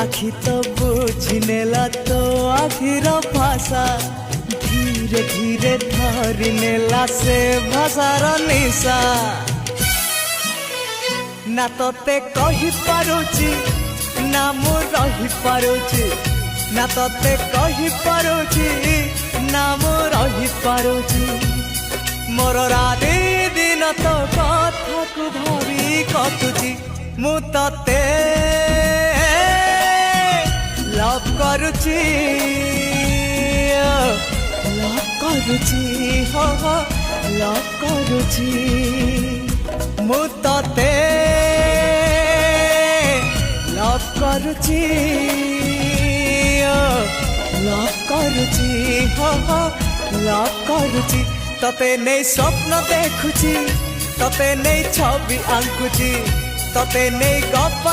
आखि तो बुझी नेला तो आखिर भाषा धीरे धीरे धरी नेला से भाषार निशा ना तोते कहि पारुची ना मु रही पारुची ना तोते कहि पारुची ना मु रही पारुची मोर राति दिन तो कथा को भावी कटुची मु तोते लव करुची हो हो लव करुची मु तोते लव करुची हो हो लव करुची तते नहीं स्वप्न देखुची तते नहीं छवि आंकुची तते नहीं गप